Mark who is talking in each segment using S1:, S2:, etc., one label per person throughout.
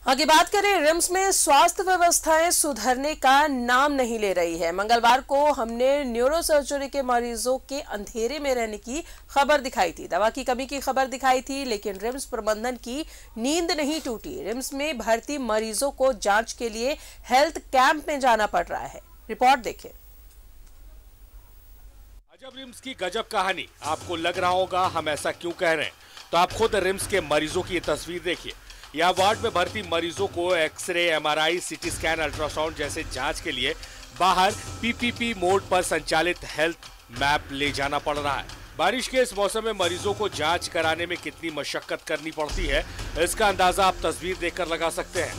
S1: आगे बात करें, रिम्स में स्वास्थ्य व्यवस्थाएं सुधरने का नाम नहीं ले रही है। मंगलवार को हमने न्यूरो सर्जरी के मरीजों के अंधेरे में रहने की खबर दिखाई थी, दवा की कमी की खबर दिखाई थी, लेकिन रिम्स प्रबंधन की नींद नहीं टूटी। रिम्स में भर्ती मरीजों को जांच के लिए हेल्थ कैंप में जाना पड़ रहा है। रिपोर्ट देखें।
S2: अजब रिम्स की गजब कहानी। आपको लग रहा होगा हम ऐसा क्यों कह रहे हैं, तो आप खुद रिम्स के मरीजों की तस्वीर देखिए। यहाँ वार्ड में भर्ती मरीजों को x ray, MRI, CT scan, ultrasound जैसे जांच के लिए बाहर पीपीपी मोड पर संचालित हेल्थ मैप ले जाना पड़ रहा है। बारिश के इस मौसम में मरीजों को जांच कराने में कितनी मशक्कत करनी पड़ती है, इसका अंदाजा आप तस्वीर देखकर लगा सकते हैं।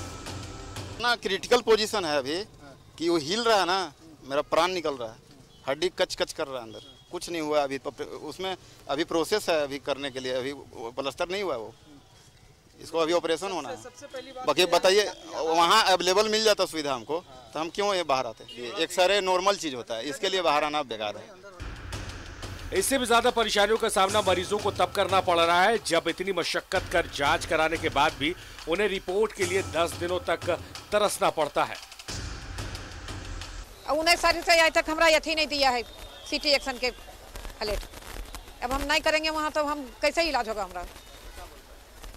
S3: ना क्रिटिकल पोजीशन है अभी कि वो हिल रहा है ना, मेरा प्राण निकल रहा है, हड्डी कच कच कर रहा है, अंदर कुछ नहीं हुआ अभी। उसमें अभी प्रोसेस है अभी करने के लिए, अभी प्लास्टर नहीं हुआ, वो इसको अभी ऑपरेशन होना है। बाकी बताइए, वहाँ अवेलेबल मिल जाता सुविधा हमको तो हम क्यों ये बाहर आते। एक्सरे नॉर्मल चीज होता है, इसके लिए बाहर आना बेकार है।
S2: इससे भी ज्यादा परेशानियों का सामना मरीजों को तब करना पड़ रहा है जब इतनी मशक्कत कर जांच कराने के बाद भी उन्हें रिपोर्ट के लिए 10 दिनों तक तरसना पड़ता है।
S4: उन्हें सारी से आज तक हमारा यथी नहीं दिया है सीटी एक्शन के प्लेट। अब हम नहीं करेंगे वहाँ तो हम कैसे इलाज होगा हमारा।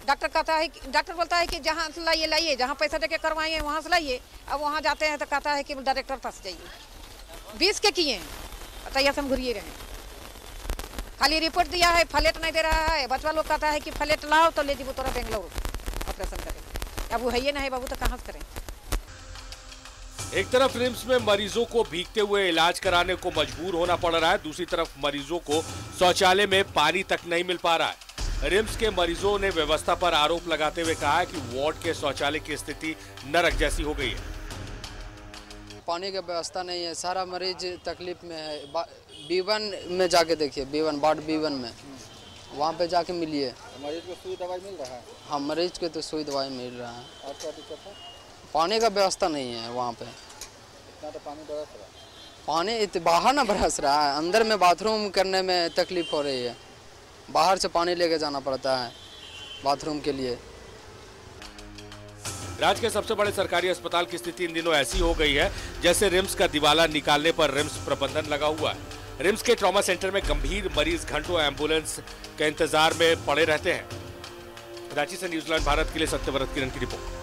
S4: डॉक्टर कहता है, डॉक्टर बोलता है कि जहाँ से लाइए, जहाँ पैसा देके करवाइए वहाँ से लाइए। अब वहाँ जाते हैं तो कहता है कि डायरेक्टर पास जाइए। 20 के किए बताइए, हम घुरिए रहे, खाली रिपोर्ट दिया है, फ्लैट नहीं दे रहा है। बचवा लोग कहता है कि फ्लैट लाओ तो ले जीवो तोरा बेंगलोर ऑपरेशन करें। अब वो है ही नहीं बाबू, तो कहाँ से करें।
S2: एक तरफ रिम्स में मरीजों को भीगते हुए इलाज कराने को मजबूर होना पड़ रहा है, दूसरी तरफ मरीजों को शौचालय में पानी तक नहीं मिल पा रहा है। रिम्स के मरीजों ने व्यवस्था पर आरोप लगाते हुए कहा है कि वार्ड के शौचालय की स्थिति नरक जैसी हो गई है।
S5: पानी की व्यवस्था नहीं है, सारा मरीज तकलीफ में है। B1 में जाके देखिए, B1 वार्ड B1 में, वहाँ पे जाके मिलिए।
S6: मरीज को सुई दवाई मिल रहा है?
S5: हाँ, मरीज को तो सुई दवाई मिल रहा है।
S6: और क्या दिक्कत है?
S5: पानी का व्यवस्था नहीं है वहाँ पे।
S6: इतना तो पानी बरस रहा है।
S5: पानी बाहर ना बरस रहा है, अंदर में बाथरूम करने में तकलीफ हो रही है। बाहर से पानी लेके जाना पड़ता है बाथरूम के लिए।
S2: राज्य के सबसे बड़े सरकारी अस्पताल की स्थिति इन दिनों ऐसी हो गई है जैसे रिम्स का दिवाला निकालने पर रिम्स प्रबंधन लगा हुआ है। रिम्स के ट्रॉमा सेंटर में गंभीर मरीज घंटों एम्बुलेंस के इंतजार में पड़े रहते हैं। रांची से न्यूजीलैंड भारत के लिए सत्यव्रत किरण की रिपोर्ट।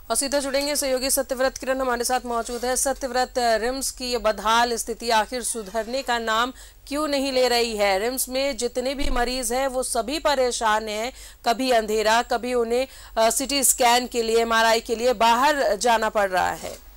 S1: और सीधे जुड़ेंगे सहयोगी सत्यव्रत किरण हमारे साथ मौजूद है। सत्यव्रत, रिम्स की ये बदहाल स्थिति आखिर सुधरने का नाम क्यों नहीं ले रही है? रिम्स में जितने भी मरीज हैं वो सभी परेशान हैं। कभी अंधेरा, कभी उन्हें सीटी स्कैन के लिए, एमआरआई के लिए बाहर जाना पड़ रहा है।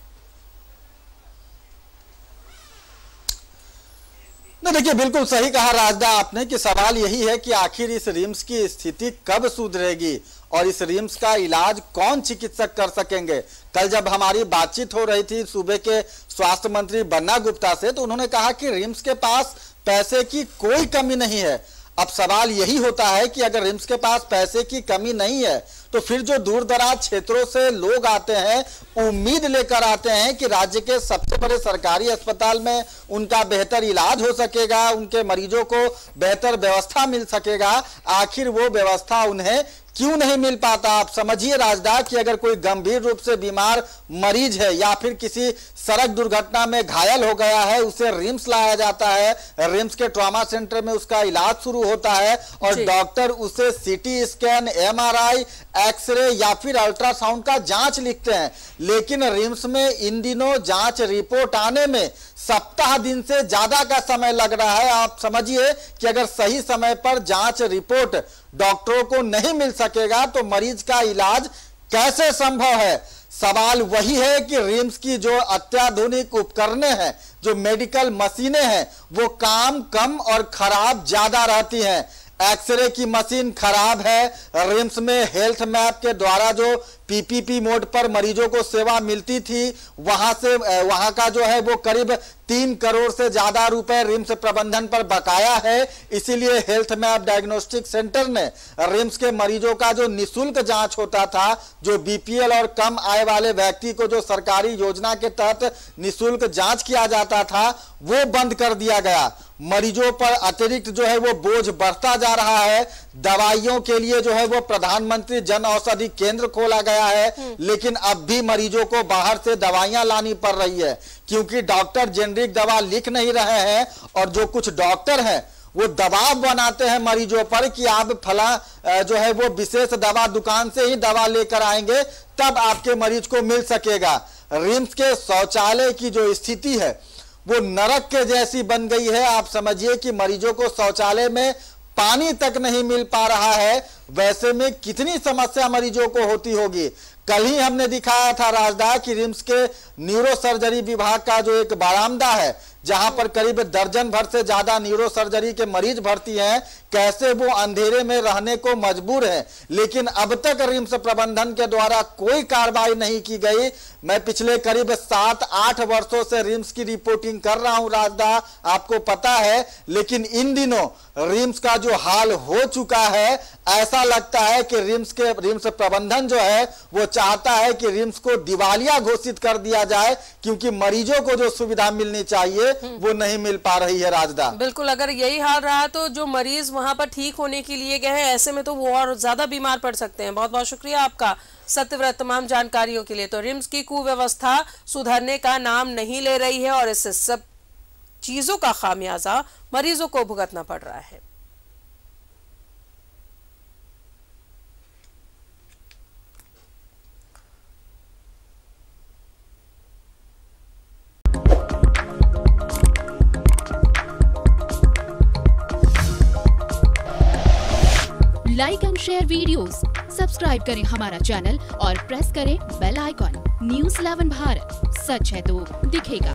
S7: नहीं, देखिए बिल्कुल सही कहा राजदा आपने कि सवाल यही है कि आखिर इस रिम्स की स्थिति कब सुधरेगी और इस रिम्स का इलाज कौन चिकित्सक कर सकेंगे। कल जब हमारी बातचीत हो रही थी सूबे के स्वास्थ्य मंत्री बन्ना गुप्ता से, तो उन्होंने कहा कि रिम्स के पास पैसे की कोई कमी नहीं है। अब सवाल यही होता है कि अगर रिम्स के पास पैसे की कमी नहीं है तो फिर जो दूर दराज क्षेत्रों से लोग आते हैं, उम्मीद लेकर आते हैं कि राज्य के सबसे बड़े सरकारी अस्पताल में उनका बेहतर इलाज हो सकेगा, उनके मरीजों को बेहतर व्यवस्था मिल सकेगा, आखिर वो व्यवस्था उन्हें क्यों नहीं मिल पाता। आप समझिए राजदा कि अगर कोई गंभीर रूप से बीमार मरीज है या फिर किसी सड़क दुर्घटना में घायल हो गया है, उसे रिम्स लाया जाता है, रिम्स के ट्रॉमा सेंटर में उसका इलाज शुरू होता है और डॉक्टर उसे सीटी स्कैन, एमआरआई, एक्सरे या फिर अल्ट्रासाउंड का जांच लिखते हैं। लेकिन रिम्स में इन दिनों जांच रिपोर्ट आने में सप्ताह दिन से ज्यादा का समय लग रहा है। आप समझिए कि अगर सही समय पर जांच रिपोर्ट डॉक्टरों को नहीं मिल सकेगा तो मरीज का इलाज कैसे संभव है। सवाल वही है कि रिम्स की जो अत्याधुनिक उपकरणें हैं, जो मेडिकल मशीनें हैं, वो काम कम और खराब ज्यादा रहती हैं। एक्सरे की मशीन खराब है। रिम्स में हेल्थ मैप के द्वारा जो पीपीपी मोड पर मरीजों को सेवा मिलती थी, वहां का जो है वो करीब 3 करोड़ से ज्यादा रुपए रिम्स प्रबंधन पर बकाया है। इसीलिए हेल्थ मैप डायग्नोस्टिक सेंटर ने रिम्स के मरीजों का जो निःशुल्क जांच होता था, जो बीपीएल और कम आय वाले व्यक्ति को जो सरकारी योजना के तहत निःशुल्क जांच किया जाता था, वो बंद कर दिया गया। मरीजों पर अतिरिक्त जो है वो बोझ बढ़ता जा रहा है। दवाइयों के लिए जो है वो प्रधानमंत्री जन औषधि केंद्र खोला गया है, लेकिन अब भी मरीजों को बाहर से दवाइयां लानी पड़ रही है, क्योंकि डॉक्टर जेनरिक दवा लिख नहीं रहे हैं और जो कुछ डॉक्टर हैं वो दबाव बनाते हैं मरीजों पर कि आप फला जो है वो विशेष दवा दुकान से ही दवा लेकर आएंगे तब आपके मरीज को मिल सकेगा। रिम्स के शौचालय की जो स्थिति है वो नरक के जैसी बन गई है। आप समझिए कि मरीजों को शौचालय में पानी तक नहीं मिल पा रहा है, वैसे में कितनी समस्या मरीजों को होती होगी। कल ही हमने दिखाया था राजदा कि रिम्स के न्यूरो सर्जरी विभाग का जो एक बरामदा है जहां पर करीब दर्जन भर से ज्यादा न्यूरो सर्जरी के मरीज भर्ती हैं, कैसे वो अंधेरे में रहने को मजबूर हैं। लेकिन अब तक रिम्स प्रबंधन के द्वारा कोई कार्रवाई नहीं की गई। मैं पिछले करीब 7-8 वर्षों से रिम्स की रिपोर्टिंग कर रहा हूं राजदा, आपको पता है, लेकिन इन दिनों रिम्स का जो हाल हो चुका है, ऐसा लगता है कि रिम्स प्रबंधन जो है वो चाहता है कि रिम्स को दिवालिया घोषित कर दिया जाए, क्योंकि मरीजों को जो सुविधा मिलनी चाहिए वो नहीं मिल पा रही है राजदा।
S1: बिल्कुल, अगर यही हाल रहा तो जो मरीज वहां पर ठीक होने के लिए गए हैं, ऐसे में तो वो और ज्यादा बीमार पड़ सकते हैं। बहुत बहुत शुक्रिया आपका सत्यव्रत तमाम जानकारियों के लिए। तो रिम्स की कुव्यवस्था सुधरने का नाम नहीं ले रही है और इससे सब चीजों का खामियाजा मरीजों को भुगतना पड़ रहा है।
S8: Like and share videos, subscribe करें हमारा चैनल और प्रेस करें बेल आइकॉन। News 11 भारत, सच है तो दिखेगा।